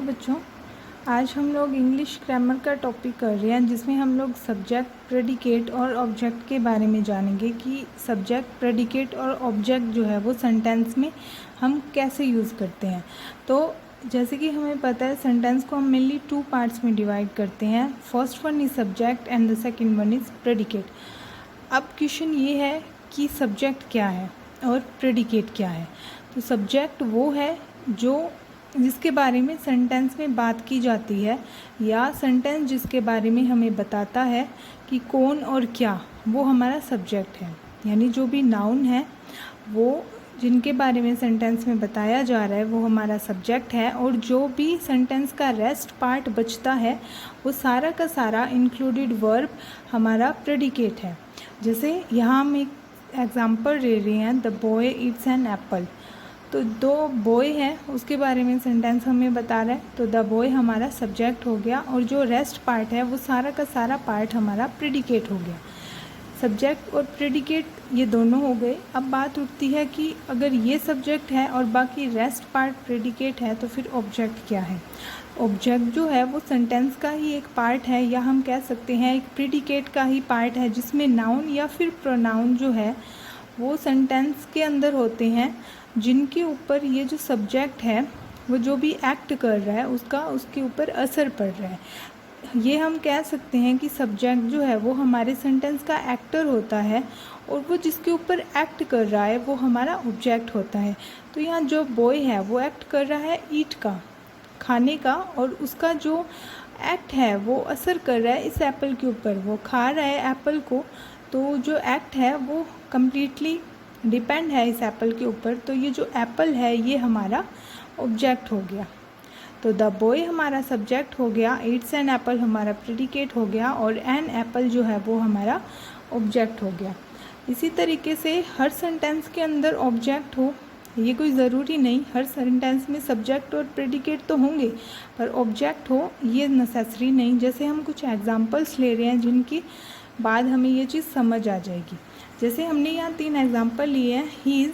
बच्चों, आज हम लोग इंग्लिश ग्रामर का टॉपिक कर रहे हैं जिसमें हम लोग सब्जेक्ट, प्रेडिकेट और ऑब्जेक्ट के बारे में जानेंगे कि सब्जेक्ट, प्रेडिकेट और ऑब्जेक्ट जो है वो सेंटेंस में हम कैसे यूज़ करते हैं। तो जैसे कि हमें पता है सेंटेंस को हम मेनली 2 पार्ट्स में डिवाइड करते हैं। First one is subject and the second one is predicate. अब क्वेश्चन ये है कि सब्जेक्ट क्या है और प्रेडिकेट क्या है। तो सब्जेक्ट वो है जिसके बारे में सेंटेंस में बात की जाती है या सेंटेंस जिसके बारे में हमें बताता है कि कौन और क्या, वो हमारा सब्जेक्ट है। यानी जो भी नाउन है वो जिनके बारे में सेंटेंस में बताया जा रहा है वो हमारा सब्जेक्ट है, और जो भी सेंटेंस का रेस्ट पार्ट बचता है वो सारा का सारा इंक्लूडेड वर्ब हमारा प्रेडिकेट है। जैसे यहाँ हम एक एग्जांपल ले रहे हैं, the boy eats an apple. तो दो बॉय है उसके बारे में सेंटेंस हमें बता रहा है, तो द बॉय हमारा सब्जेक्ट हो गया और जो रेस्ट पार्ट है वो सारा का सारा पार्ट हमारा प्रेडिकेट हो गया। सब्जेक्ट और प्रेडिकेट ये दोनों हो गए। अब बात उठती है कि अगर ये सब्जेक्ट है और बाकी रेस्ट पार्ट प्रेडिकेट है तो फिर ऑब्जेक्ट क्या है। ऑब्जेक्ट जो है वो सेंटेंस का ही एक पार्ट है, या हम कह सकते हैं एक प्रेडिकेट का ही पार्ट है, जिसमें नाउन या फिर प्रोनाउन जो है वो सेंटेंस के अंदर होते हैं, जिनके ऊपर ये जो सब्जेक्ट है वो जो भी एक्ट कर रहा है उसके ऊपर असर पड़ रहा है। ये हम कह सकते हैं कि सब्जेक्ट जो है वो हमारे सेंटेंस का एक्टर होता है और वो जिसके ऊपर एक्ट कर रहा है वो हमारा ऑब्जेक्ट होता है। तो यहाँ जो बॉय है वो एक्ट कर रहा है ईट का, खाने का, और उसका जो एक्ट है वो असर कर रहा है इस एप्पल के ऊपर, वो खा रहा है एप्पल को। तो जो एक्ट है वो कम्प्लीटली डिपेंड है इस एप्पल के ऊपर। तो ये जो एप्पल है ये हमारा ऑब्जेक्ट हो गया। तो द बॉय हमारा सब्जेक्ट हो गया, ईट्स एन एप्पल हमारा प्रेडिकेट हो गया, और एन एप्पल जो है वो हमारा ऑब्जेक्ट हो गया। इसी तरीके से हर सेंटेंस के अंदर ऑब्जेक्ट हो, ये कोई ज़रूरी नहीं। हर सेंटेंस में सब्जेक्ट और प्रेडिकेट तो होंगे पर ऑब्जेक्ट हो ये नेसेसरी नहीं। जैसे हम कुछ एग्जांपल्स ले रहे हैं जिनकी बाद हमें ये चीज़ समझ आ जाएगी। जैसे हमने यहाँ 3 एग्जांपल लिए हैं। He is,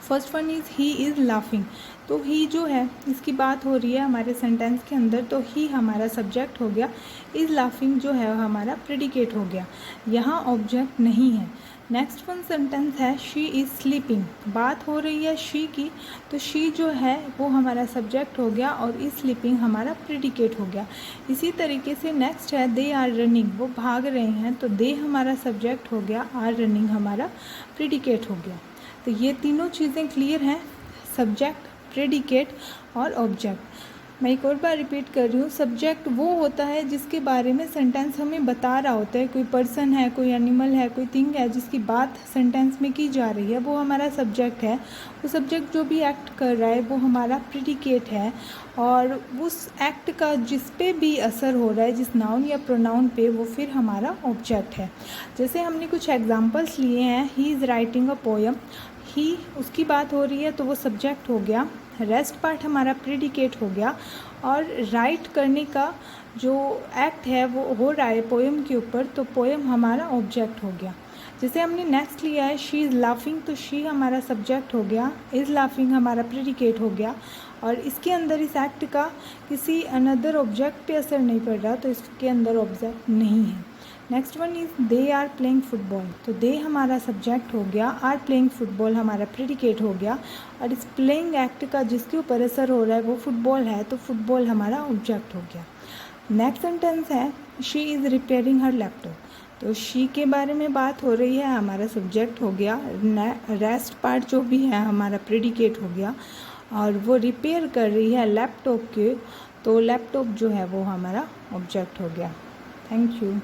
first one is he is laughing. तो ही जो है इसकी बात हो रही है हमारे सेंटेंस के अंदर, तो ही हमारा सब्जेक्ट हो गया, इज़ लाफिंग जो है हमारा प्रेडिकेट हो गया, यहाँ ऑब्जेक्ट नहीं है। नेक्स्ट वन सेंटेंस है शी इज़ स्लीपिंग, बात हो रही है शी की, तो शी जो है वो हमारा सब्जेक्ट हो गया और इज़ स्लीपिंग हमारा प्रेडिकेट हो गया। इसी तरीके से नेक्स्ट है दे आर रनिंग, वो भाग रहे हैं, तो दे हमारा सब्जेक्ट हो गया, आर रनिंग हमारा प्रेडिकेट हो गया। तो ये तीनों चीज़ें क्लियर हैं, सब्जेक्ट, प्रेडिकेट और ऑब्जेक्ट। मैं एक और बार रिपीट कर रही हूँ, सब्जेक्ट वो होता है जिसके बारे में सेंटेंस हमें बता रहा होता है। कोई पर्सन है, कोई एनिमल है, कोई थिंग है जिसकी बात सेंटेंस में की जा रही है, वो हमारा सब्जेक्ट है। वो सब्जेक्ट जो भी एक्ट कर रहा है वो हमारा प्रेडिकेट है, और उस एक्ट का जिस पे भी असर हो रहा है, जिस नाउन या प्रोनाउन पे, वो फिर हमारा ऑब्जेक्ट है। जैसे हमने कुछ एग्जाम्पल्स लिए हैं, he is writing a poem, ही उसकी बात हो रही है तो वो सब्जेक्ट हो गया, रेस्ट पार्ट हमारा प्रेडिकेट हो गया, और राइट करने का जो एक्ट है वो हो रहा है पोएम के ऊपर, तो पोएम हमारा ऑब्जेक्ट हो गया। जैसे हमने नेक्स्ट लिया है शी इज़ लाफिंग, तो शी हमारा सब्जेक्ट हो गया, इज़ लाफिंग हमारा प्रेडिकेट हो गया, और इसके अंदर इस एक्ट का किसी अनदर ऑब्जेक्ट पे असर नहीं पड़ रहा, तो इसके अंदर ऑब्जेक्ट नहीं है। Next one is they are playing football, तो दे हमारा सब्जेक्ट हो गया, आर प्लेइंग फुटबॉल हमारा प्रेडिकेट हो गया, और इस प्लेइंग एक्ट का जिसके ऊपर असर हो रहा है वो फुटबॉल है, तो फुटबॉल हमारा ऑब्जेक्ट हो गया। नेक्स्ट सेंटेंस है she is repairing her laptop, तो शी के बारे में बात हो रही है, हमारा सब्जेक्ट हो गया, रेस्ट पार्ट जो भी है हमारा प्रेडिकेट हो गया, और वो रिपेयर कर रही है लैपटॉप के, तो लैपटॉप जो है वो हमारा ऑब्जेक्ट हो गया। Thank you.